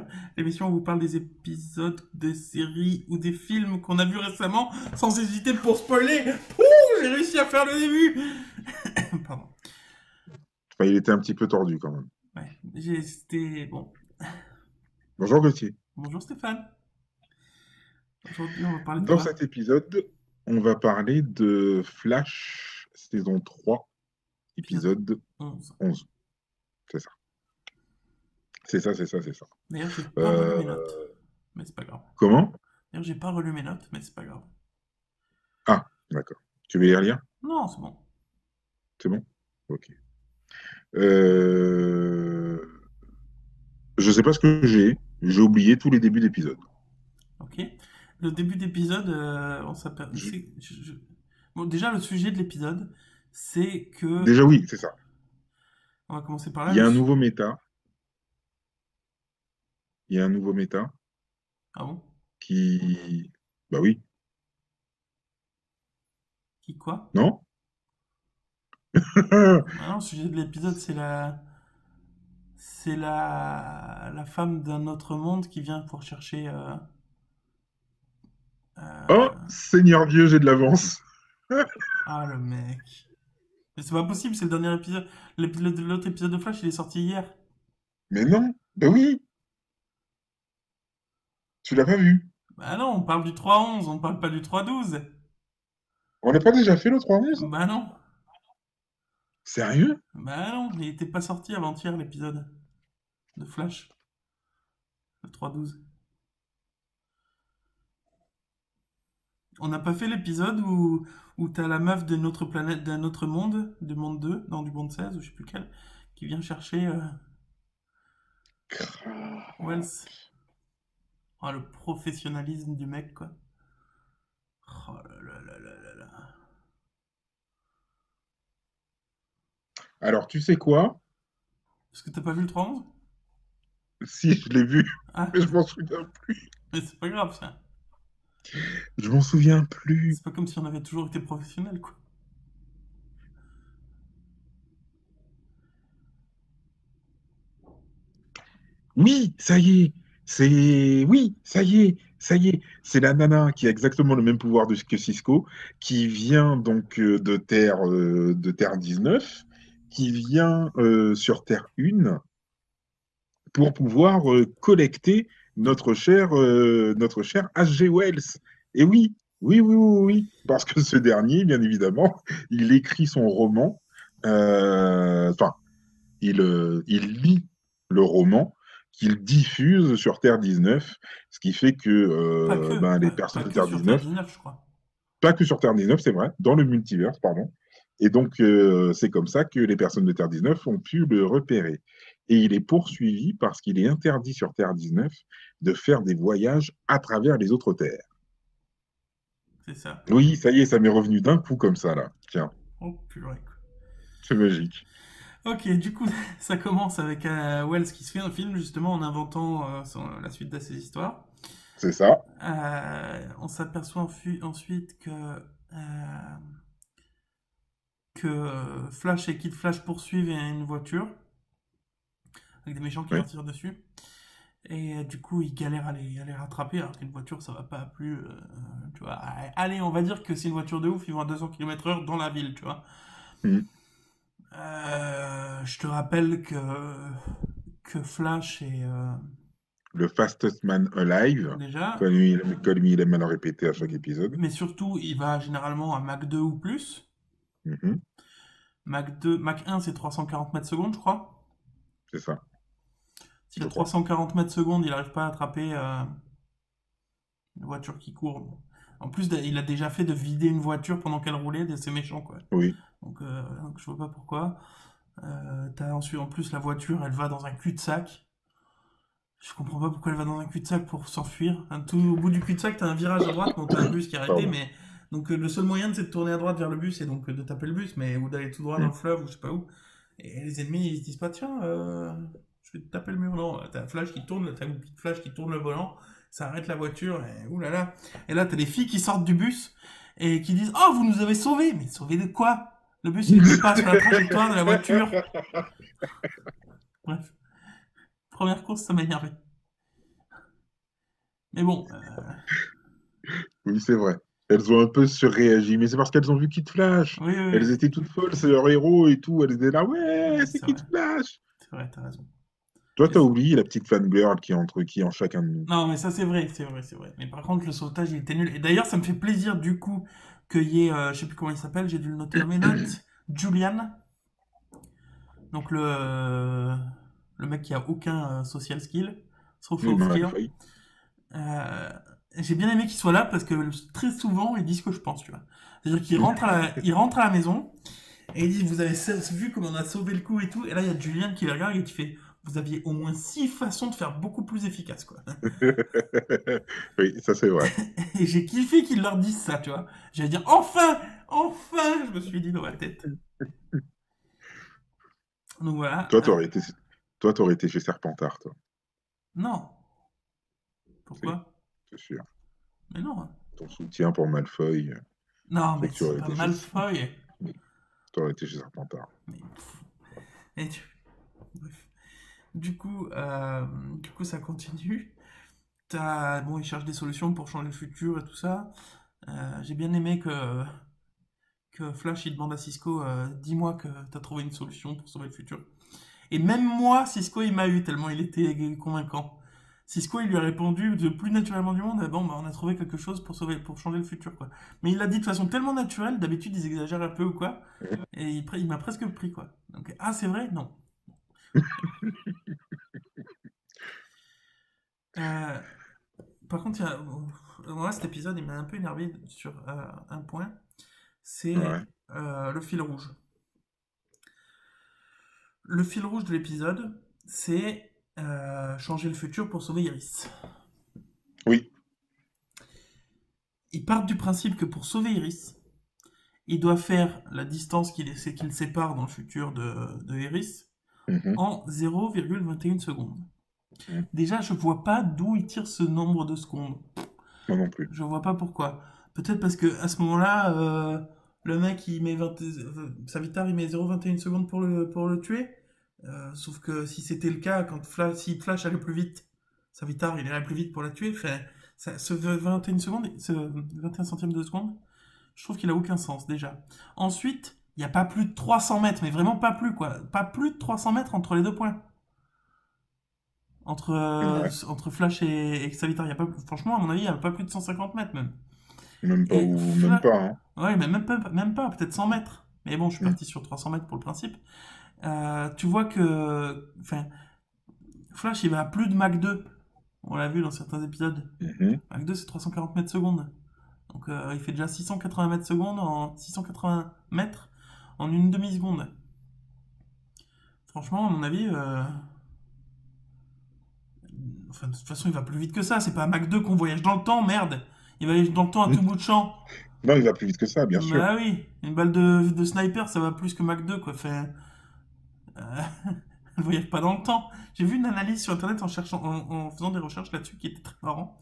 Spoiler, l'émission où on vous parle des épisodes, des séries ou des films qu'on a vus récemment sans hésiter pour spoiler. Pouh, j'ai réussi à faire le début. Pardon. Enfin, il était un petit peu tordu quand même. Ouais, c'était bon. Bonjour Gauthier. Bonjour Stéphane. Aujourd'hui, on va parler de Dans quoi? cet épisode, on va parler de Flash saison 3, Épisode épisode 11. 11. C'est ça. C'est ça. D'ailleurs, j'ai pas relu Euh, mes notes, mais c'est pas grave. Comment? D'ailleurs, j'ai pas relu mes notes, mais c'est pas grave. Ah, d'accord. Tu veux y relire? Non, c'est bon. C'est bon? Ok. Euh, Je sais pas ce que j'ai. J'ai oublié tous les débuts d'épisode. Ok. Le début d'épisode, on s'aperçoit. Je- Bon, déjà, le sujet de l'épisode, c'est que. Déjà, oui, c'est ça. On va commencer par là. Il y a un nouveau méta. Il y a un nouveau méta Ah bon? qui... Bah oui, Qui quoi? non? Ah non, le sujet de l'épisode, c'est la. C'est la femme d'un autre monde qui vient pour chercher. Oh, Euh, Seigneur Dieu, j'ai de l'avance. Ah, le mec. Mais c'est pas possible, c'est le dernier épisode. L'autre épisode de Flash, il est sorti hier. Mais non, bah oui, tu l'as pas vu. Bah non, on parle du 3-11, on parle pas du 3-12. On n'a pas déjà fait le 3-11? Bah non. Sérieux? Bah non, il était pas sorti avant-hier l'épisode de Flash, le 3-12. On n'a pas fait l'épisode où t'as la meuf d'une autre planète, d'un autre monde, du monde 2, non, du monde 16, ou je sais plus quel, qui vient chercher Wells. Oh, le professionnalisme du mec, quoi. Oh là là là là là là. Alors, tu sais quoi? Parce que t'as pas vu le 3-11? Si, je l'ai vu, Ah, mais je m'en souviens plus. mais c'est pas grave, ça. Je m'en souviens plus. C'est pas comme si on avait toujours été professionnel, quoi. Oui, ça y est. C'est... Oui, ça y est. Ça y est. C'est la nana qui a exactement le même pouvoir que Cisco, qui vient donc de Terre 19, qui vient sur Terre 1 pour pouvoir collecter notre cher H.G. Wells. Et oui, parce que ce dernier, bien évidemment, il écrit son roman, enfin, il lit le roman qu'il diffuse sur Terre 19, ce qui fait que Pas que, ben, les pas personnes de que Terre sur Terre 19, 19, je crois. pas que sur Terre 19, c'est vrai, dans le multiverse, pardon. Et donc, c'est comme ça que les personnes de Terre 19 ont pu le repérer. Et il est poursuivi parce qu'il est interdit sur Terre 19 de faire des voyages à travers les autres terres. C'est ça. Oui, ça y est, ça m'est revenu d'un coup comme ça, là. Tiens, Oh purée, quoi. c'est magique. Ok, du coup, ça commence avec Wells qui se fait un film justement en inventant la suite de ses histoires. C'est ça. On s'aperçoit ensuite que Flash et Kid Flash poursuivent une voiture avec des méchants qui Oui. leur tirent dessus. Et du coup, ils galèrent à les rattraper alors qu'une voiture, ça va pas plus. Tu vois, allez, on va dire que c'est une voiture de ouf, ils vont à 200 km/h dans la ville, tu vois. Mhm. Je te rappelle que Flash est Le fastest man alive, déjà, comme il aime à le répéter à chaque épisode. mais surtout, il va généralement à Mach 2 ou plus. Mhm. Mach 2, Mach 1, c'est 340 mètres secondes, je crois. C'est ça, Si je à crois. 340 mètres secondes, il n'arrive pas à attraper une voiture qui court. En plus, il a déjà fait de vider une voiture pendant qu'elle roulait, c'est méchant, quoi. Oui. Donc je vois pas pourquoi. T'as ensuite, en plus, la voiture, elle va dans un cul-de-sac. Je comprends pas pourquoi elle va dans un cul-de-sac pour s'enfuir. Tout au bout du cul-de-sac, t'as un virage à droite, bon, t'as un bus qui est arrêté, Pardon. mais donc le seul moyen, c'est de tourner à droite vers le bus et donc de taper le bus, mais ou d'aller tout droit dans Mhm. le fleuve ou je sais pas où. Et les ennemis, ils se disent pas, tiens, je vais te taper le mur. Non, t'as un flash qui tourne, t'as une petite flash qui tourne le volant, ça arrête la voiture, et oulala. Et là, t'as des filles qui sortent du bus et qui disent, oh, vous nous avez sauvés. Mais sauvés de quoi? Le bus, il était pas sur la trajectoire de la voiture. Bref, première course, ça m'a énervé. Mais bon, Oui, c'est vrai. Elles ont un peu surréagi, mais c'est parce qu'elles ont vu Kid Flash. oui, oui, Elles oui. étaient toutes folles, c'est leur héros et tout. Elles étaient là, ouais, Ouais, c'est c'est vrai. Kid Flash. C'est vrai, t'as raison. Toi, Mais t'as oublié la petite fangirl qui est entre qui en chacun de nous. non, mais ça c'est vrai, c'est vrai, c'est vrai. Mais par contre, le sauvetage, il était nul. Et d'ailleurs, ça me fait plaisir du coup qu'il y ait, je sais plus comment il s'appelle, j'ai dû le noter dans mes notes, Julian, donc le mec qui a aucun social skill, sauf Oui, offrir. Malfoy. Euh, j'ai bien aimé qu'il soit là parce que très souvent, il dit ce que je pense, tu vois. C'est-à-dire qu'il il rentre à la maison et il dit, vous avez vu comment on a sauvé le coup et tout. Et là, il y a Julian qui le regarde et qui fait, vous aviez au moins 6 façons de faire beaucoup plus efficace, quoi. Oui, ça c'est vrai. Et j'ai kiffé qu'ils leur disent ça, tu vois. J'allais dire, enfin, enfin, je me suis dit dans ma tête. Donc voilà. Toi, t'aurais été chez Serpentard, toi. Non. Si, Pourquoi? c'est sûr. Mais non. Ton soutien pour Malfoy, Non, fait mais que tu c'est aurais pas été chez, Malfoy. t'aurais été chez Serpentard. Mais, et bref. Du coup, ça continue. Bon, ils cherchent des solutions pour changer le futur et tout ça. J'ai bien aimé que Flash il demande à Cisco, dis-moi que t'as trouvé une solution pour sauver le futur. Et même moi, Cisco il m'a eu tellement il était convaincant. Cisco il lui a répondu le plus naturellement du monde, ah bon bah on a trouvé quelque chose pour changer le futur quoi. Mais il l'a dit de façon tellement naturelle, d'habitude ils exagèrent un peu ou quoi, et il m'a presque pris quoi. Donc ah c'est vrai non. Euh, Par contre, moi cet épisode il m'a un peu énervé sur un point, Ouais. c'est le fil rouge. Le fil rouge de l'épisode, c'est changer le futur pour sauver Iris. Oui. Ils partent du principe que pour sauver Iris, il doit faire la distance qui le sépare dans le futur de Iris Mhm. en 0,21 secondes. Mhm. Déjà, je vois pas d'où il tire ce nombre de secondes. Moi non plus. Je vois pas pourquoi. Peut-être parce que à ce moment-là, le mec il met Savitar il met 0,21 secondes pour le tuer. Sauf que si c'était le cas, si Flash allait plus vite, Savitar il irait plus vite pour la tuer. Enfin, ce 21 secondes, ce 21 centièmes de seconde, je trouve qu'il a aucun sens déjà. Ensuite, il n'y a pas plus de 300 mètres, mais vraiment pas plus quoi. Pas plus de 300 mètres entre les deux points. Ouais. Entre Flash et Savitar, y a pas, franchement, à mon avis, il n'y a pas plus de 150 mètres même. Même pas, Et ou même pas, hein. ouais, mais même pas, peut-être 100 mètres. Mais bon, je suis Mhm. parti sur 300 mètres pour le principe. Tu vois que. Enfin, Flash, il va à plus de Mach 2. On l'a vu dans certains épisodes. Mhm. Mach 2, c'est 340 mètres secondes. Donc, il fait déjà 680 mètres secondes en 680 mètres en une demi-seconde. Franchement, à mon avis, enfin, de toute façon, il va plus vite que ça. C'est pas à Mach 2 qu'on voyage dans le temps, merde. Il va aller dans le temps à tout bout de champ. Non, il va plus vite que ça, bien sûr. Bah oui, une balle de sniper, ça va plus que Mach 2, quoi. Enfin, euh, elle voyage pas dans le temps. J'ai vu une analyse sur internet en faisant des recherches là-dessus qui était très marrant.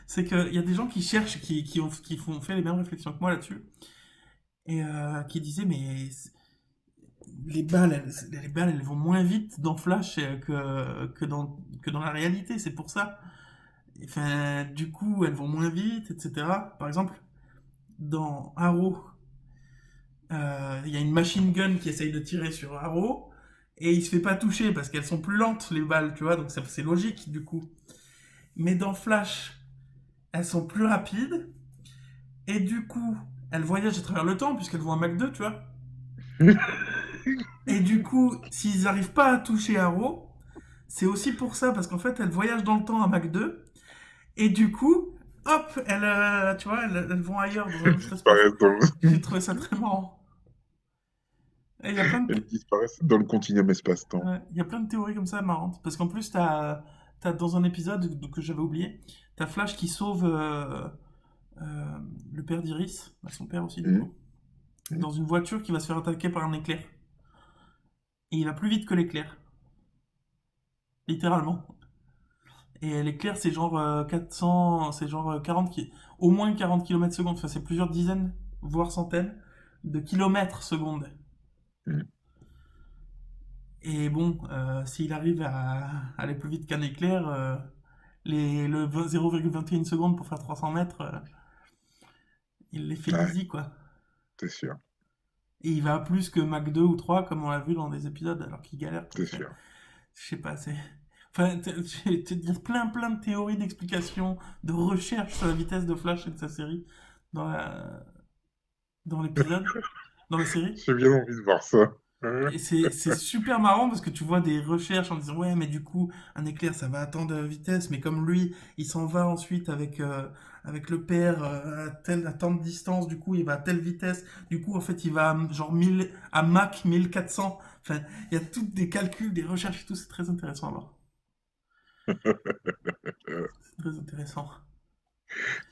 C'est qu'il y a des gens qui cherchent, qui font fait les mêmes réflexions que moi là-dessus, et qui disaient, mais les balles, elles vont moins vite dans Flash que dans la réalité, c'est pour ça. Enfin, du coup, elles vont moins vite, etc. Par exemple, dans Arrow, il y a une machine gun qui essaye de tirer sur Arrow, et il se fait pas toucher parce qu'elles sont plus lentes, les balles, tu vois, donc c'est logique, du coup. Mais dans Flash, elles sont plus rapides, et du coup, elles voyagent à travers le temps, puisqu'elles vont à Mach 2, tu vois. Et du coup, s'ils n'arrivent pas à toucher Arrow, c'est aussi pour ça, parce qu'en fait, elles voyagent dans le temps à Mach 2, et du coup, hop, tu vois, elles vont ailleurs, dans un autre espace. Disparaissent dans J'ai trouvé ça très marrant. Et il y a plein de, Elles disparaissent dans le continuum espace-temps. ouais, il y a plein de théories comme ça marrantes. Parce qu'en plus, t'as dans un épisode que j'avais oublié, t'as Flash qui sauve le père d'Iris, bah, son père aussi du Mhm. coup, Mhm. dans une voiture qui va se faire attaquer par un éclair. Et il va plus vite que l'éclair, littéralement. Et l'éclair, c'est genre 400, c'est genre 40, au moins 40 km secondes. Enfin, c'est plusieurs dizaines, voire centaines de kilomètres secondes. Mhm. Et bon, s'il arrive à aller plus vite qu'un éclair, le 0,21 secondes pour faire 300 mètres, il les fait Ouais, easy, quoi. c'est sûr, Et il va plus que Mach 2 ou 3, comme on l'a vu dans des épisodes, alors qu'il galère pour c'est faire. sûr. Je sais pas, c'est. Enfin, il y a plein de théories, d'explications, de recherches sur la vitesse de Flash et de sa série dans la... dans l'épisode, dans la série. J'ai bien envie de voir ça. Et c'est super marrant parce que tu vois des recherches en disant ouais mais du coup un éclair ça va attendre la vitesse mais comme lui il s'en va ensuite avec le père à tant de distance du coup il va à telle vitesse du coup en fait il va genre 1000 à Mach 1400 enfin il y a toutes des calculs des recherches et tout c'est très intéressant à voir Euh, c'est très intéressant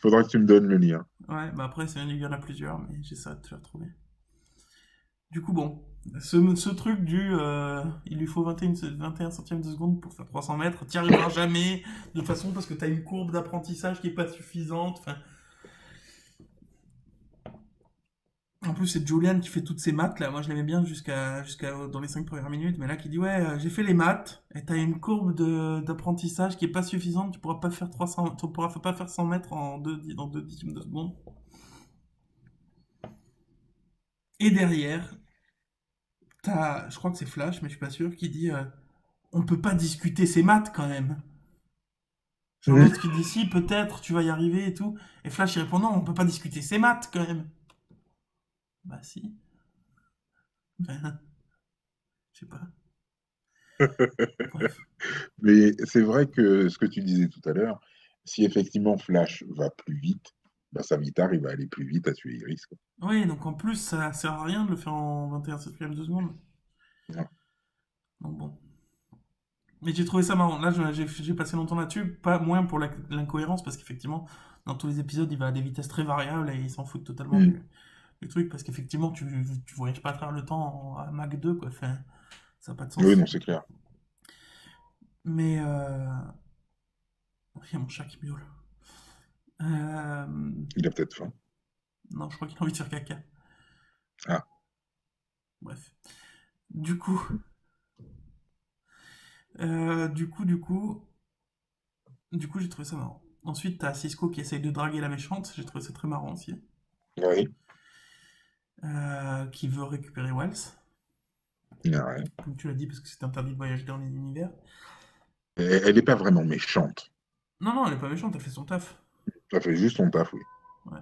Faudra que tu me donnes le lien. ouais bah après il y en a plusieurs mais j'essaierai de te les retrouver. Du coup, bon, ce truc il lui faut 21 centièmes de seconde pour faire 300 mètres, t'y arriveras jamais, de toute façon, parce que t'as une courbe d'apprentissage qui est pas suffisante. Enfin, en plus, c'est Julian qui fait toutes ces maths, là. Moi, je l'aimais bien jusqu'à dans les 5 premières minutes, mais là, qui dit, ouais, j'ai fait les maths, et t'as une courbe d'apprentissage qui est pas suffisante, tu pourras pas faire 100 mètres dans 2 dixièmes de seconde. Et derrière, je crois que c'est Flash, mais je suis pas sûr, qui dit, on peut pas discuter ces maths quand même. Genre Mhm. l'autre qui dit si, peut-être, tu vas y arriver et tout. Et Flash il répond non, on peut pas discuter ces maths quand même. Bah si. Ben, je sais pas. Bref. Mais c'est vrai que ce que tu disais tout à l'heure, si effectivement Flash va plus vite, bah, Savitar, il va aller plus vite à tuer Iris, quoi. Oui, donc en plus, ça sert à rien de le faire en 21 septième de seconde. Non. Donc bon. Mais j'ai trouvé ça marrant. Là, j'ai passé longtemps là-dessus. Pas moins pour l'incohérence, parce qu'effectivement, dans tous les épisodes, il va à des vitesses très variables et il s'en fout totalement Mm. du truc, parce qu'effectivement, tu voyages pas à travers le temps à Mach 2, quoi. Enfin, ça n'a pas de Oui, sens. non, c'est clair. Mais, il y a mon chat qui miaule. Euh, Il a peut-être faim. Non, je crois qu'il a envie de faire caca. Ah, Bref. Du coup, du coup, j'ai trouvé ça marrant. Ensuite, t'as Cisco qui essaye de draguer la méchante. J'ai trouvé ça très marrant aussi. oui, Qui veut récupérer Wells. ouais. Comme tu l'as dit, parce que c'est interdit de voyager dans les univers. Elle n'est pas vraiment méchante. Non, non, elle est pas méchante, elle fait son taf. Elle fait juste son taf, oui. Ouais.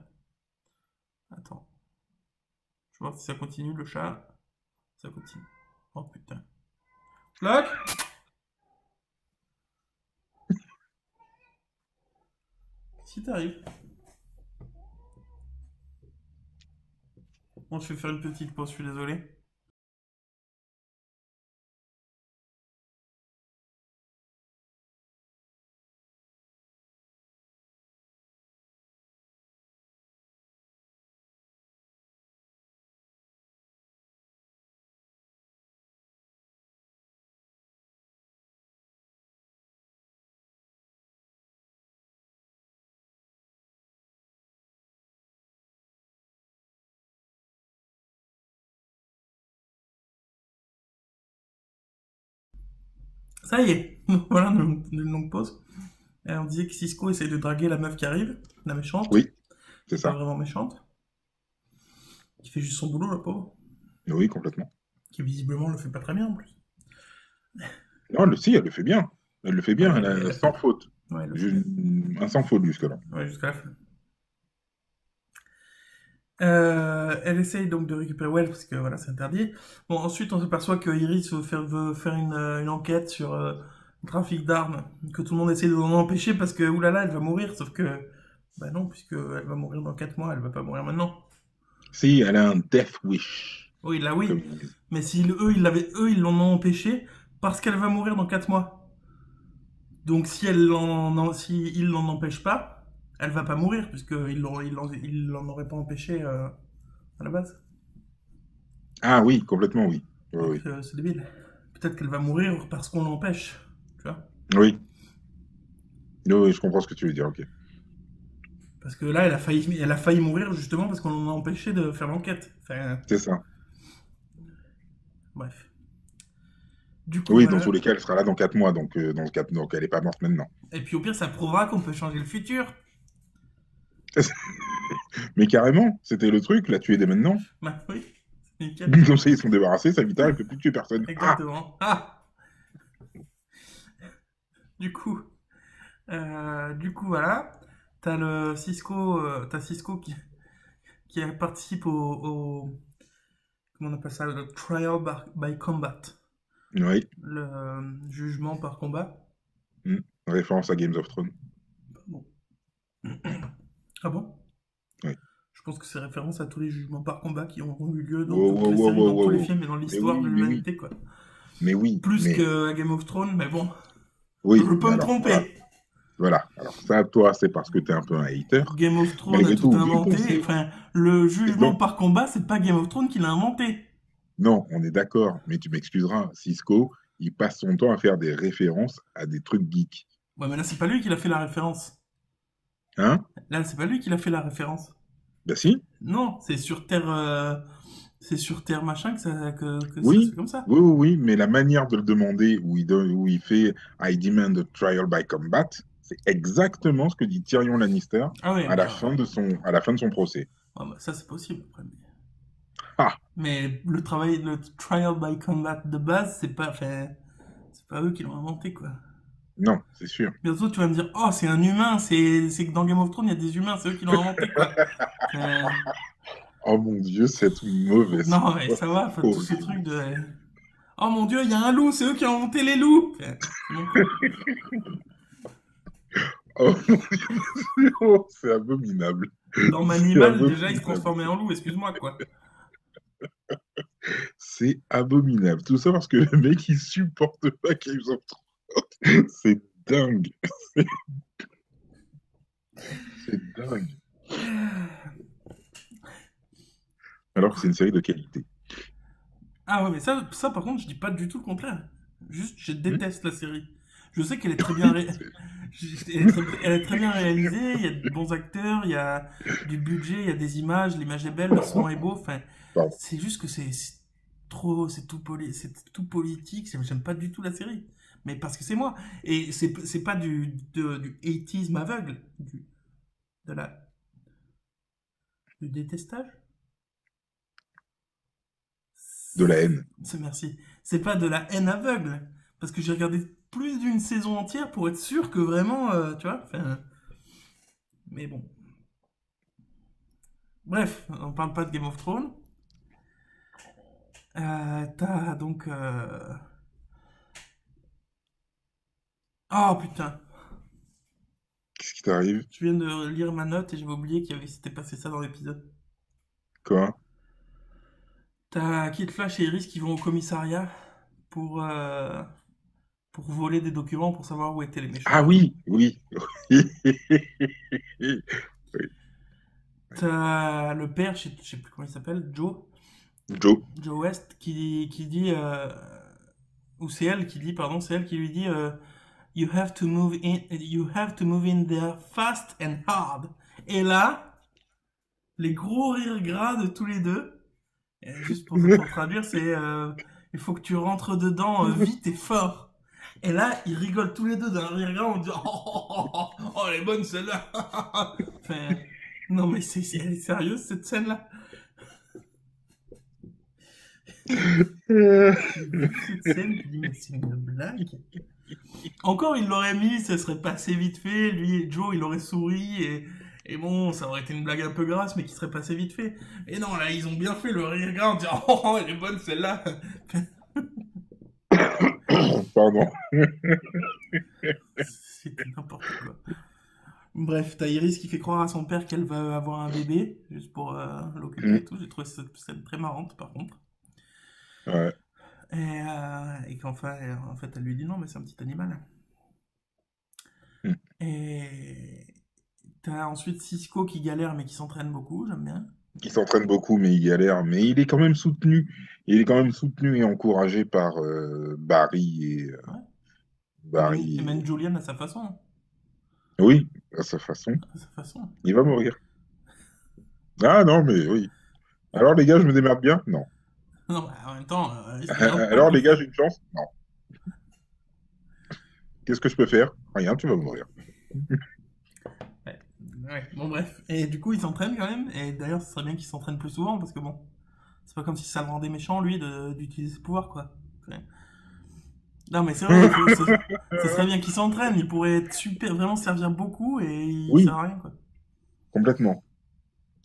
Attends. Je vais voir si ça continue, le chat. Ça continue. Oh putain. Flock. Si t'arrives. Bon, je vais faire une petite pause, je suis désolé. Ça y est. Voilà une longue pause. On disait que Cisco essaye de draguer la meuf qui arrive, la méchante, Oui, qui c'est est pas ça. vraiment méchante, qui fait juste son boulot, la pauvre, Oui, complètement. qui visiblement le fait pas très bien en plus. Non, si, elle le fait bien. Elle le fait Ouais, bien, elle a sans faute. elle le fait bien. Un sans faute jusque-là. Ouais, jusqu'à la fin. Elle essaye donc de récupérer Well parce que voilà, c'est interdit. Bon, ensuite, on s'aperçoit que Iris veut faire une enquête sur le trafic d'armes, que tout le monde essaie de l'en empêcher parce que oulala, elle va mourir. Sauf que, bah non, puisque elle va mourir dans 4 mois, elle va pas mourir maintenant. Si, elle a un death wish, Oui, là oui. comme ils disent. Mais si eux, ils l'en ont empêché parce qu'elle va mourir dans 4 mois. Donc si ils l'en empêchent pas, elle va pas mourir ils l'en auraient pas empêché à la base. Ah oui, complètement, oui. Oui, Donc oui. c'est débile. Peut-être qu'elle va mourir parce qu'on l'empêche, tu vois. Oui, oui, oui, je comprends ce que tu veux dire, ok. Parce que là, elle a failli mourir justement parce qu'on l'a empêché de faire l'enquête. Enfin, C'est ça. bref. Du coup, Oui, dans tous voilà. les cas, elle sera là dans 4 mois, donc elle est pas morte maintenant. Et puis au pire, ça prouvera qu'on peut changer le futur. Mais carrément, c'était le truc, la tuer dès maintenant. Bah oui, c'est nickel. Comme ça, ils sont débarrassés, Savita, elle peut plus tuer personne. Ah! Exactement. Ah! Du coup, voilà. T'as Cisco qui participe comment on appelle ça, le trial by combat, Oui. le jugement par combat. Hmm. Référence à Games of Thrones. Bon. Ah bon? Oui. Je pense que c'est référence à tous les jugements par combat qui ont eu lieu dans Wow, toutes wow, les wow, séries, wow, dans tous les wow. films et dans Mais l'histoire de oui, mais oui, l'humanité, quoi. mais oui, Plus mais que Game of Thrones, mais bon, je oui, peux mais me alors, voilà. tromper. Voilà. Alors ça, toi, c'est parce que t'es un peu un hater. Game of Thrones a Malgré tout tout, vu qu'on inventé. sait. Enfin, le Et jugement donc, par combat, c'est pas Game of Thrones qui l'a inventé. non, on est d'accord, mais tu m'excuseras, Cisco, il passe son temps à faire des références à des trucs geeks. Ouais, mais là, c'est pas lui qui l'a fait la référence. Hein? Là, c'est pas lui qui l'a fait la référence. Ben si, Non, c'est sur Terre machin que ça se fait oui, comme ça. oui, oui, oui, mais la manière de le demander, où il fait I demand a trial by combat, c'est exactement ce que dit Tyrion Lannister Ah ouais, à mais la fin à la fin de son procès. ouais, bah, ça c'est possible après. Ah, Mais le trial by combat de base, c'est pas eux qui l'ont inventé quoi. non, c'est sûr. Bientôt tu vas me dire, oh c'est un humain, c'est que dans Game of Thrones il y a des humains, c'est eux qui l'ont inventé quoi. Enfin, Oh mon Dieu, cette mauvaise non mais foi ça va, enfin, tout ce truc horrible. de, oh mon Dieu, il y a un loup, c'est eux qui ont inventé les loups. Enfin, c'est bon quoi. Oh mon Dieu, oh, c'est abominable. Dans C'est Manimal déjà il se abominable. transformait en loup, excuse-moi quoi. C'est abominable. Tout ça parce que le mec, il supporte pas Games of Thrones. C'est dingue. C'est dingue. Du Alors que coup, c'est une série de qualité. ah ouais, mais ça par contre, je dis pas du tout le contraire. Juste, je Hmm. déteste la série. Je sais qu'elle est très bien, Oui, elle est très bien réalisée, il y a de bons acteurs, il y a du budget, il y a des images, l'image est belle, le son est beau. Enfin, pardon. c'est juste que c'est trop, c'est tout politique. J'aime pas du tout la série. Mais parce que c'est moi. Et c'est pas du hateisme aveugle, de la, du détestage. De la haine. Merci. C'est pas de la haine aveugle. Parce que j'ai regardé plus d'une saison entière pour être sûr que vraiment, tu vois. Enfin, mais bon. Bref, on parle pas de Game of Thrones. T'as donc. Oh putain, Qu'est-ce qui t'arrive? je viens de lire ma note et j'avais oublié s'était passé ça dans l'épisode. Quoi? T'as Kid Flash et Iris qui vont au commissariat pour, euh, pour voler des documents pour savoir où étaient les Ah méchants et tout. oui, oui. Oui. T'as le père, je sais plus comment il s'appelle, Joe. Joe West, qui dit, ou c'est elle qui dit, pardon, c'est elle qui lui dit, you have to move in there fast and hard. Et là, les gros rires gras de tous les deux, et juste pour traduire, c'est, il faut que tu rentres dedans vite et fort. Et là, ils rigolent tous les deux d'un rire gras en disant, oh, elle est bonne celle-là. Enfin, non mais elle est sérieuse cette scène-là. J'ai vu cette scène, je me dis mais c'est une blague. Encore, il l'aurait mis, ça serait passé vite fait. Lui et Joe, il aurait souri et bon, ça aurait été une blague un peu grasse, mais qui serait passé vite fait. Et non, là, ils ont bien fait le rire gras en disant oh, elle est bonne celle-là. Pardon. C'était n'importe quoi. Bref, t'as Iris qui fait croire à son père qu'elle va avoir un bébé, juste pour l'occuper et tout. J'ai trouvé cette scène très marrante, par contre. Ouais. Et qu'enfin, en fait, elle lui dit non, mais c'est un petit animal. Hmm. Et t'as ensuite Cisco qui galère, mais qui s'entraîne beaucoup, j'aime bien. Il s'entraîne beaucoup, mais il galère. Mais il est quand même soutenu. Il est quand même soutenu et encouragé par Barry Ouais. Et Barry même Julian à sa façon. Oui, à sa façon. À sa façon. Il va mourir. Ah non, mais oui. Alors les gars, je me démerde bien? Non. Non, bah, en même temps, il se démerde pas Alors comme les gars, ça. j'ai une chance? Non. Qu'est-ce que je peux faire? Rien, tu vas mourir. Ouais. Ouais. Bon, bref. Et du coup, il s'entraîne quand même. Et d'ailleurs, ce serait bien qu'il s'entraîne plus souvent parce que bon, c'est pas comme si ça le rendait méchant, lui, d'utiliser ses pouvoirs, quoi. Ouais. Non, mais c'est vrai, ce serait bien qu'il s'entraîne. Il pourrait être super, vraiment servir beaucoup et il sert Oui, à rien, quoi. complètement.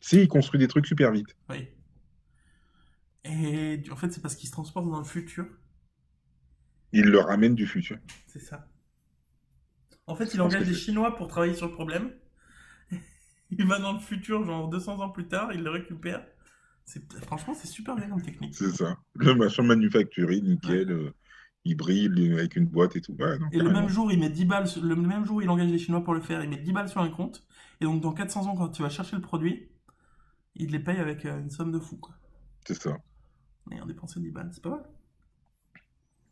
Si, il construit des trucs super vite. Oui. Et en fait, c'est parce qu'il se transporte dans le futur. Il le ramène du futur. C'est ça. En fait, Je il pense engage que des c'est ça. Chinois pour travailler sur le problème. Il va dans le futur, genre 200 ans plus tard, il le récupère. Franchement, c'est super bien comme technique. C'est ça. Le machin manufacturé, Ouais. nickel. Il brille avec une boîte et tout. Ouais, non, Et le même carrément. jour, il met 10 balles, le même jour, il engage les Chinois pour le faire, il met 10 balles sur un compte. Et donc, dans 400 ans, quand tu vas chercher le produit, il les paye avec une somme de fou, quoi. C'est ça. Ayant dépensé 10 balles, c'est pas mal.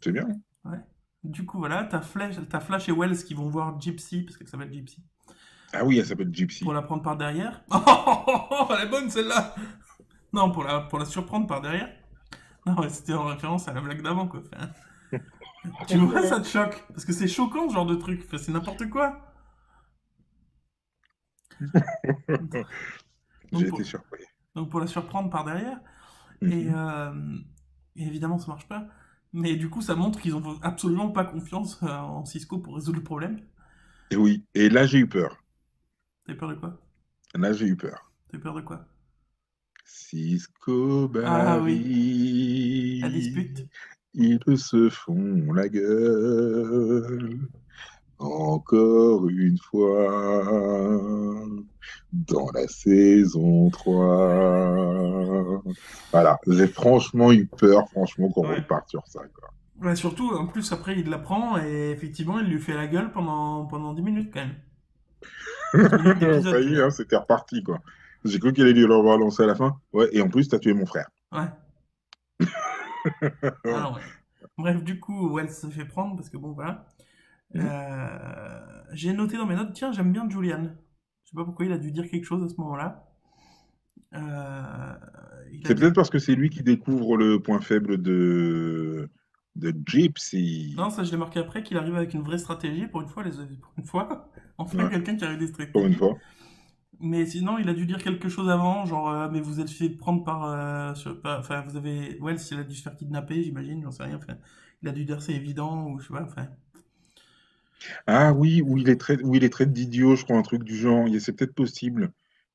C'est bien, hein. Ouais. Du coup, voilà, t'as Flash et Wells qui vont voir Gypsy, parce qu'elle s'appelle Gypsy, Ah oui, elle s'appelle pour Gypsy. la prendre par derrière. Oh, elle est bonne celle-là! Non, pour la surprendre par derrière. Non, ouais, c'était en référence à la blague d'avant, quoi. Enfin, tu vois, ça te choque. Parce que c'est choquant, ce genre de truc. Enfin, c'est n'importe quoi. J'ai Donc été pour, surpris. donc pour la surprendre par derrière. Et, Mhm. et évidemment, ça marche pas. Mais du coup, ça montre qu'ils ont absolument pas confiance en Cisco pour résoudre le problème. Et oui, et là j'ai eu peur. T'as peur de quoi? Là j'ai eu peur. T'as peur de quoi? Cisco Ah oui, la Barry, dispute. ils se font la gueule. Encore une fois, dans la saison 3. Voilà, j'ai franchement eu peur, franchement, qu'on Ouais. reparte sur ça, quoi. Ouais, surtout, en plus, après, il l'apprend et effectivement, il lui fait la gueule pendant 10 minutes quand même. 10 minutes d'épisode, Ça je veux y est, dire. hein, c'était reparti, quoi. J'ai cru qu'il allait lui avoir lancé à la fin. Ouais, et en plus, t'as tué mon frère. Ouais. Ah non, ouais. Bref, du coup, Wells se fait prendre parce que bon, voilà. Hmm. J'ai noté dans mes notes, tiens, j'aime bien Julian. Je sais pas pourquoi il a dû dire quelque chose à ce moment-là. Euh, il a C'est dû. peut-être parce que c'est lui qui découvre le point faible de Non, Gypsy, ça je l'ai marqué après qu'il arrive avec une vraie stratégie pour une fois, pour une fois. Enfin, ouais, quelqu'un qui arrive des pour une stratégies. fois. Mais sinon, il a dû dire quelque chose avant, genre, mais vous êtes fait prendre par, enfin, vous avez, Wells, il a dû se faire kidnapper, j'imagine, j'en sais rien. Enfin, il a dû dire c'est évident ou je sais pas. Enfin, Ah oui, où il est très d'idiot, je crois, un truc du genre. C'est peut-être possible.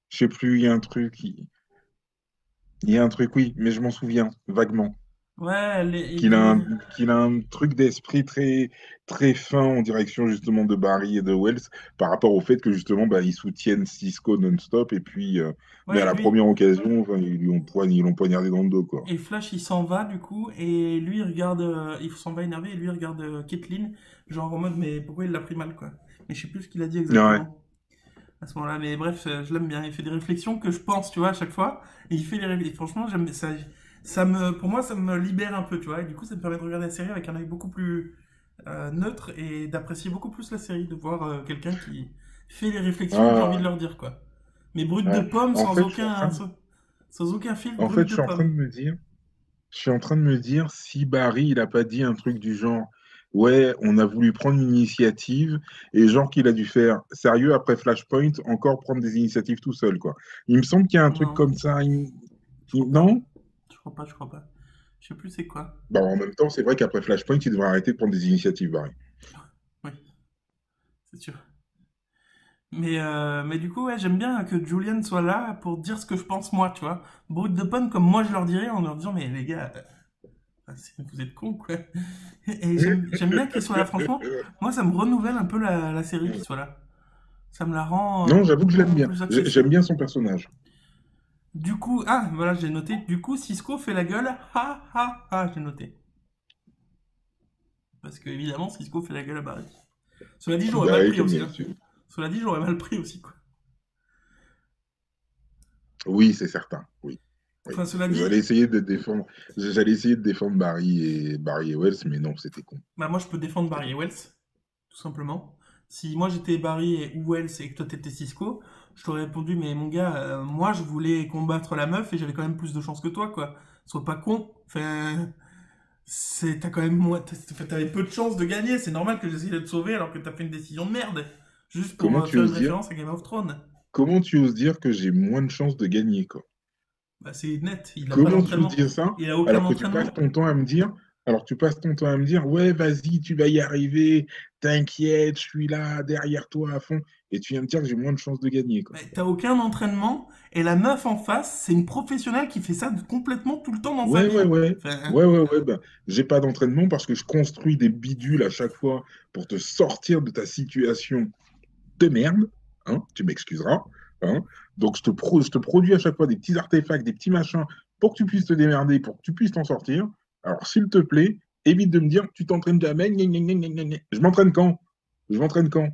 Je sais plus, il y a un truc. Il y a un truc, oui, mais je m'en souviens vaguement. ouais, Qu'il a qu'il a un truc d'esprit très, très fin en direction justement de Barry et de Wells par rapport au fait que justement bah, ils soutiennent Cisco non-stop et puis mais à ouais, la lui, première occasion enfin, ils l'ont poignardé dans le dos quoi. et Flash, il s'en va du coup, et lui, il regarde, il s'en va énervé, et lui, il regarde Caitlyn, genre en mode, mais pourquoi il l'a pris mal, quoi. Mais je sais plus ce qu'il a dit Ouais. exactement à ce moment-là, mais bref, je l'aime bien. Il fait des réflexions que je pense, tu vois, à chaque fois, et il fait les réflexions. Franchement, j'aime ça. Pour moi, ça me libère un peu, tu vois, et du coup, ça me permet de regarder la série avec un œil beaucoup plus neutre et d'apprécier beaucoup plus la série, de voir quelqu'un qui fait les réflexions que j'ai envie de Ah, leur dire, quoi. Mais brut de ouais. pomme, En fait, je suis en train sans aucun fil, en brut fait, je de suis en train de pomme. me dire Je suis en train de me dire si Barry, il a pas dit un truc du genre, ouais, on a voulu prendre une initiative, et genre qu'il a dû faire, sérieux, après Flashpoint, encore prendre des initiatives tout seul, quoi. Il me semble qu'il y a un truc Non, comme ça. je crois pas. Non? Je crois pas. Je sais plus c'est quoi. Bah, en même temps, c'est vrai qu'après Flashpoint, il devrait arrêter de prendre des initiatives, Barry. Oui, c'est sûr. Mais du coup, ouais, j'aime bien que Julian soit là pour dire ce que je pense moi, tu vois. Brut de pomme, comme moi je leur dirais en leur disant, mais les gars, vous êtes cons, quoi. Et j'aime bien qu'il soit là, franchement. Moi, ça me renouvelle un peu la série qu'il soit là. Ça me la rend Non, j'avoue que je l'aime beaucoup bien. plus J'aime accessible. bien son personnage. Du coup, ah, voilà, j'ai noté. Du coup, Cisco fait la gueule. Ha, ha, ha, j'ai noté. Parce que, évidemment, Cisco fait la gueule à Barry. Cela dit, j'aurais Bah mal oui, pris comme aussi, hein. d'habitude. Cela dit, j'aurais mal pris aussi, quoi. Oui, c'est certain. Oui. Oui. Enfin, cela J'allais dit, essayer de défendre, j'allais essayer de défendre Barry et Wells, mais non, c'était con. bah, moi, je peux défendre C'était Barry et con. Wells, tout simplement. Si moi j'étais Barry ou Wells et que toi t'étais Cisco, je t'aurais répondu, mais mon gars, moi je voulais combattre la meuf et j'avais quand même plus de chance que toi, quoi. Sois pas con. Enfin, T'as quand même moins, t'avais peu de chances de gagner. C'est normal que j'essaye de te sauver alors que t'as fait une décision de merde. Juste pour Comment tu faire une oses dire, référence à Game of Thrones. comment tu oses dire que j'ai moins de chances de gagner, quoi? Bah, c'est net, il a pas Comment tu oses d'entraînement. dire ça Il a aucun alors que tu passes entraînement. ton temps à me dire, ouais, vas-y, tu vas y arriver, t'inquiète, je suis là, derrière toi à fond, et tu viens me dire que j'ai moins de chances de gagner, quoi. Mais t'as aucun entraînement et la meuf en face, c'est une professionnelle qui fait ça complètement tout le temps dans sa Ouais, ouais, vie. ouais. Enfin, Ouais, ouais, ouais. Ben, j'ai pas d'entraînement parce que je construis des bidules à chaque fois pour te sortir de ta situation de merde. Hein, tu m'excuseras. Hein. Donc, je te produis à chaque fois des petits artefacts, des petits machins pour que tu puisses te démerder, pour que tu puisses t'en sortir. Alors, s'il te plaît, évite de me dire, tu t'entraînes jamais. Gna, gna, gna, gna, gna, gna. Je m'entraîne quand? Je m'entraîne quand?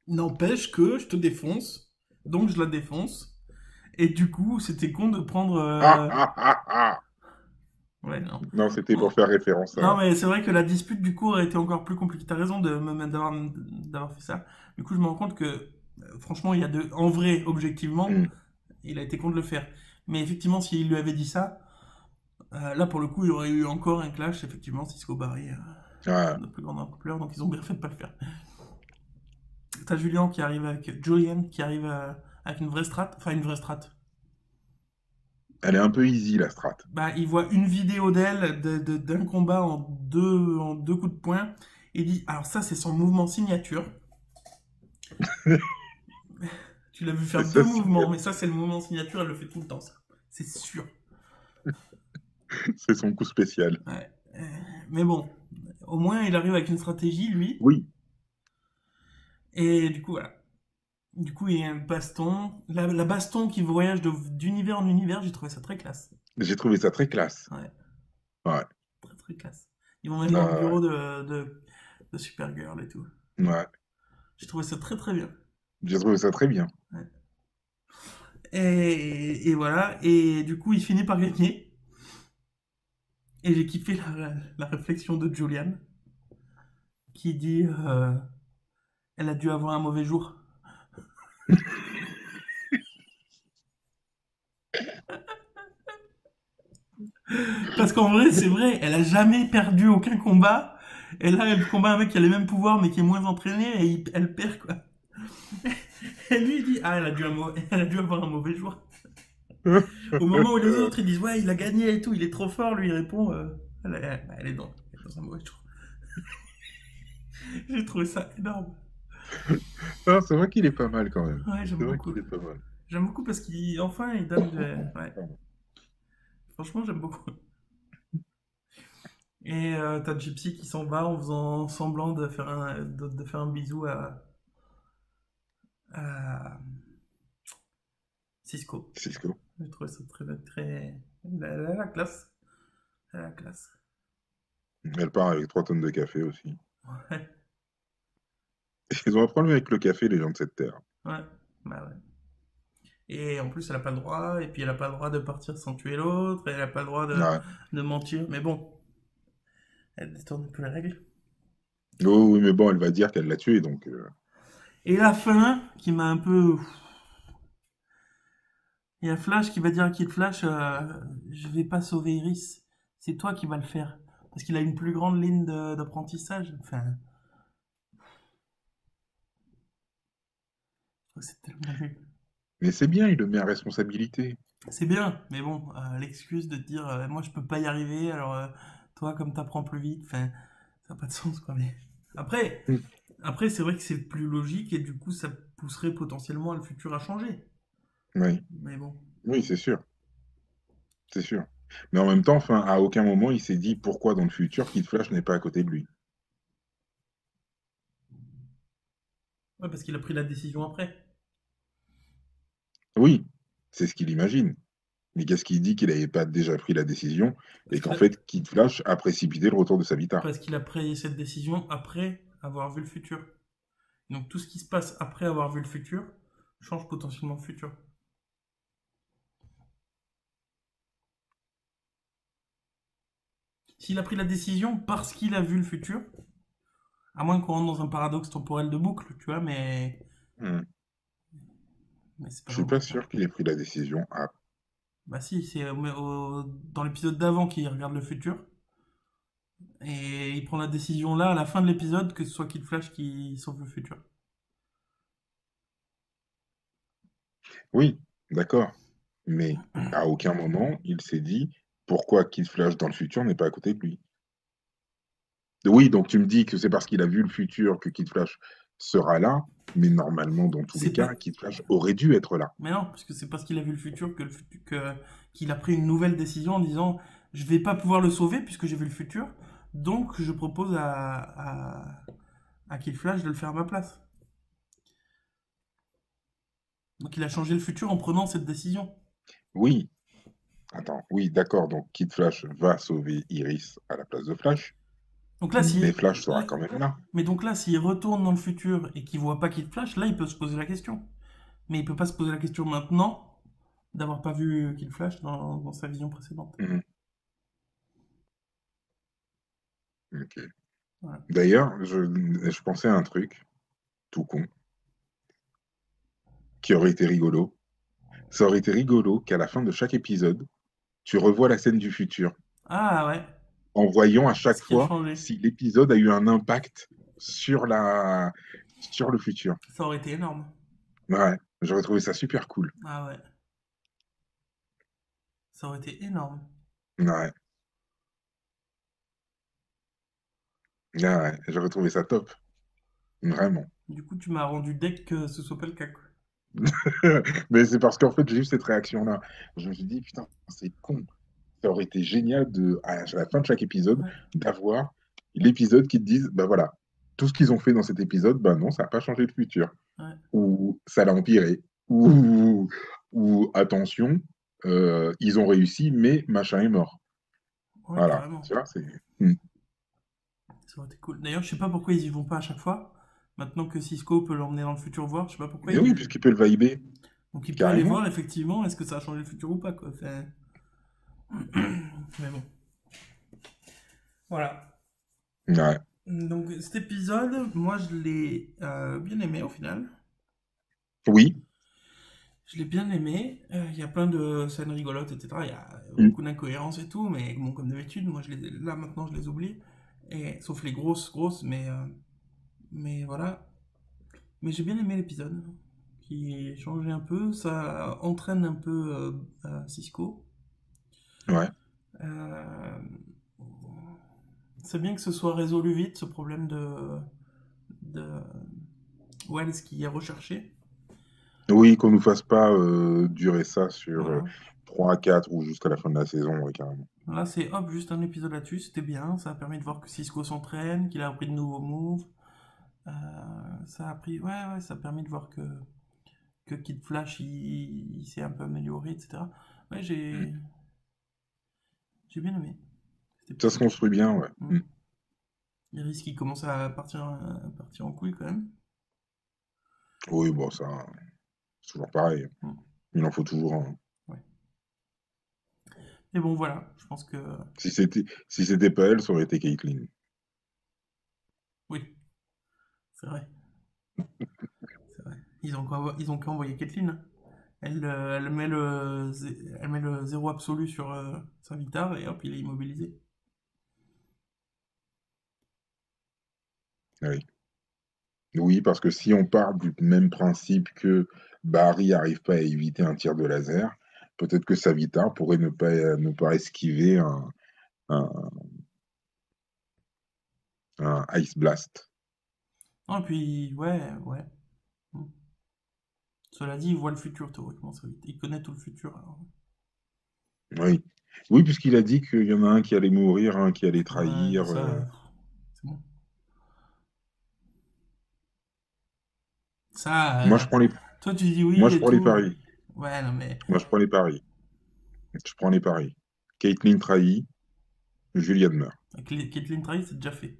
n'empêche que je te défonce, donc je la défonce. Et du coup, c'était con de prendre. Ah, ah, ah, ah. Ouais, non. Non, c'était Bon. pour faire référence Non, à. mais c'est vrai que la dispute, du coup, aurait été encore plus compliquée. T'as raison d'avoir fait ça. Du coup, je me rends compte que, franchement, il y a de. En vrai, objectivement, Hmm. il a été con de le faire. Mais effectivement, s'il lui avait dit ça, là, pour le coup, il y aurait eu encore un clash, effectivement, Cisco Barry, Ah, de plus grande ampleur, donc ils ont bien fait de pas le faire. T'as Julien qui arrive avec. Julian qui arrive avec une vraie strat. Enfin, une vraie strat. elle est un peu easy, la strat. Bah, il voit une vidéo d'elle d'un combat en deux coups de poing. Et il dit, alors ça, c'est son mouvement signature. Tu l'as vu Et faire deux ça, c'est mouvements, mais ça, c'est le mouvement signature, elle le fait tout le temps, ça. C'est sûr. c'est son coup spécial. Ouais. Mais bon, au moins, il arrive avec une stratégie, lui. Oui, Et du coup, voilà. Du coup, il y a un baston. La baston qui voyage d'univers en univers, j'ai trouvé ça très classe. j'ai trouvé ça très classe. Ouais, Ouais. très très classe. Ils vont même dans le Euh, bureau de Supergirl et tout. ouais. J'ai trouvé ça très très bien. J'ai trouvé ça très bien. Ouais. Et voilà. Et du coup, il finit par gagner. Et j'ai kiffé la réflexion de Julian qui dit elle a dû avoir un mauvais jour. Parce qu'en vrai, c'est vrai, elle a jamais perdu aucun combat. Et là, elle combat un mec qui a les mêmes pouvoirs mais qui est moins entraîné et elle perd quoi. Et lui il dit ah elle a dû avoir un mauvais jour. Au moment où les autres ils disent ouais il a gagné et tout, il est trop fort, lui il répond elle est dans un mauvais jour. J'ai trouvé ça énorme. Ah, c'est vrai qu'il est pas mal quand même. Ouais j'aime C'est vrai beaucoup. qu'il est pas mal. J'aime beaucoup parce qu'enfin il donne ouais. Pardon. Franchement j'aime beaucoup. Et t'as Gypsy qui s'en va en faisant semblant de faire un bisou à Cisco. Cisco. J'ai trouvé ça très. La classe. La classe. Elle part avec 3 tonnes de café aussi. Ouais, Ils ont un problème avec le café, les gens de cette terre. ouais, bah ouais. Et en plus, elle a pas le droit, et puis elle a pas le droit de partir sans tuer l'autre, et elle a pas le droit Ouais. de mentir. Mais bon, elle détourne un peu les règles. Oh, oui, mais bon, elle va dire qu'elle l'a tué, donc. Et la fin, qui m'a un peu. Il y a Flash qui va dire à Kid Flash je vais pas sauver Iris, c'est toi qui vas le faire. Parce qu'il a une plus grande ligne d'apprentissage. Enfin, c'est tellement nul. Mais c'est bien, il le met à responsabilité. C'est bien, mais bon, l'excuse de dire moi je peux pas y arriver, alors toi comme t'apprends plus vite, enfin, ça n'a pas de sens quoi. Mais après, Mm. après c'est vrai que c'est plus logique et du coup ça pousserait potentiellement le futur à changer. Oui, Mais bon, oui, c'est sûr. C'est sûr. Mais en même temps, enfin, à aucun moment, il s'est dit pourquoi dans le futur Kid Flash n'est pas à côté de lui. ouais, parce qu'il a pris la décision après. Oui, c'est ce qu'il imagine. Mais qu'est-ce qu'il dit qu'il n'avait pas déjà pris la décision Parce et qu'en qu'il a, fait, Kid Flash a précipité le retour de Savitar. parce qu'il a pris cette décision après avoir vu le futur. Donc tout ce qui se passe après avoir vu le futur change potentiellement le futur. S'il a pris la décision parce qu'il a vu le futur, à moins qu'on rentre dans un paradoxe temporel de boucle, tu vois, Hmm. mais c'est pas Je suis vraiment pas le cas. sûr qu'il ait pris la décision. Ah. Bah si, c'est dans l'épisode d'avant qu'il regarde le futur. Et il prend la décision là, à la fin de l'épisode, que ce soit Kid Flash qui sauve le futur. Oui, d'accord. Mais à aucun moment, il s'est dit pourquoi Kid Flash dans le futur n'est pas à côté de lui. Oui, donc tu me dis que c'est parce qu'il a vu le futur que Kid Flash sera là, mais normalement, dans tous les C'est pas... cas, Kid Flash aurait dû être là. Mais non, parce que c'est parce qu'il a vu le futur qu'il a pris une nouvelle décision en disant je vais pas pouvoir le sauver puisque j'ai vu le futur, donc je propose à Kid Flash de le faire à ma place. Donc il a changé le futur en prenant cette décision. Oui, attends, oui, d'accord, donc Kid Flash va sauver Iris à la place de Flash, Donc là, mais si, Flash sera quand même là. mais donc là, s'il retourne dans le futur et qu'il voit pas Kid Flash, là, il peut se poser la question. Mais il peut pas se poser la question maintenant d'avoir pas vu Kid Flash dans sa vision précédente. Mhm, ok. Voilà. D'ailleurs, je pensais à un truc, tout con, qui aurait été rigolo. Ça aurait été rigolo qu'à la fin de chaque épisode, tu revois la scène du futur, Ah ouais, en voyant à chaque ce qui a fois changé. si l'épisode a eu un impact sur sur le futur. Ça aurait été énorme. Ouais, j'aurais trouvé ça super cool. Ah ouais, ça aurait été énorme. Ouais, ouais, j'aurais trouvé ça top. Vraiment. Du coup, tu m'as rendu deck que ce soit pas le cas, quoi. Mais c'est parce qu'en fait, j'ai eu cette réaction-là. Je me suis dit, putain, c'est con. Ça aurait été génial à la fin de chaque épisode, Ouais, d'avoir l'épisode qui te dise, bah voilà, tout ce qu'ils ont fait dans cet épisode, bah non, ça n'a pas changé le futur. ouais, Ou ça l'a empiré. Ou attention, ils ont réussi, mais machin est mort. ouais, Voilà. carrément. Tu vois, c'est. Hmm. Ça aurait été cool. D'ailleurs, je sais pas pourquoi ils y vont pas à chaque fois. Maintenant que Cisco peut l'emmener dans le futur voir, je sais pas pourquoi Mais oui, il... puisqu'il peut le vibrer, Donc il peut aller carrément. voir effectivement est-ce que ça a changé le futur ou pas, quoi. Enfin, mais bon. Voilà. Ouais. Donc cet épisode, moi je l'ai bien aimé au final. Oui. Je l'ai bien aimé. Il y a plein de scènes rigolotes, etc. Il y a Hmm. beaucoup d'incohérences et tout, mais bon, comme d'habitude, moi là maintenant je les oublie. Et, sauf les grosses, mais voilà. Mais j'ai bien aimé l'épisode, qui changeait un peu. Ça entraîne un peu Cisco. Ouais. Euh, c'est bien que ce soit résolu vite, ce problème de Wells qui est recherché. Oui, qu'on nous fasse pas durer ça sur Voilà. 3, 4 ou jusqu'à la fin de la saison, ouais, carrément. Là, c'est hop, juste un épisode là-dessus, c'était bien. Ça a permis de voir que Cisco s'entraîne, qu'il a appris de nouveaux moves. Euh, ça a pris, ouais, ça a permis de voir que Kid Flash il s'est un peu amélioré, etc. Ouais, Hmm. j'ai bien aimé cet Ça se épisode. construit bien, ouais. Mm. Hmm. Iris qui commence à partir en couille quand même. Oui, bon, ça, c'est toujours pareil. Mm. Il en faut toujours un. Ouais. Et bon, voilà, je pense que Si c'était pas elle, ça aurait été Caitlyn. oui, c'est vrai, c'est vrai. Ils ont qu'à envoyer Kathleen, hein. Elle met le zéro absolu sur Saint-Victor et hop, il est immobilisé. Oui. Oui, parce que si on part du même principe que Barry n'arrive pas à éviter un tir de laser, peut-être que Savitar pourrait ne pas esquiver un, un Ice Blast. Non, et puis, ouais. Mm. Cela dit, il voit le futur théoriquement, ça vite. Il connaît tout le futur. Alors. Oui. Oui, puisqu'il a dit qu'il y en a un qui allait mourir, un qui allait Ouais, mais trahir. ça, c'est bon. Ça, Moi, je prends les, toi tu dis moi, oui je et prends les tout. paris. Ouais, non mais. Moi, je prends les paris. Je prends les paris. Caitlyn trahit, Julianne meurt. Caitlyn Trahi, c'est déjà fait.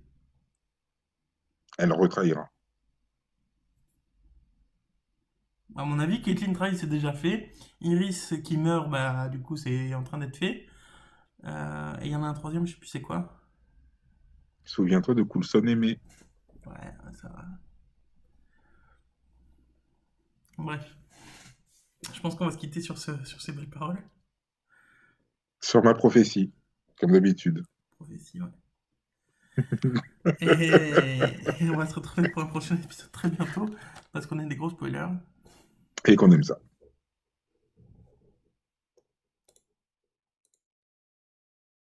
Elle retrahira. À mon avis, Caitlyn Trahi, c'est déjà fait. Iris qui meurt, bah, du coup, c'est en train d'être fait. Et il y en a un troisième, je sais plus c'est quoi. Souviens-toi de Coulson aimé. Ouais, ça va. Bref, je pense qu'on va se quitter sur ces belles paroles. Sur ma prophétie, comme d'habitude. Prophétie, ouais. Et on va se retrouver pour un prochain épisode très bientôt, parce qu'on est des gros spoilers. Et qu'on aime ça.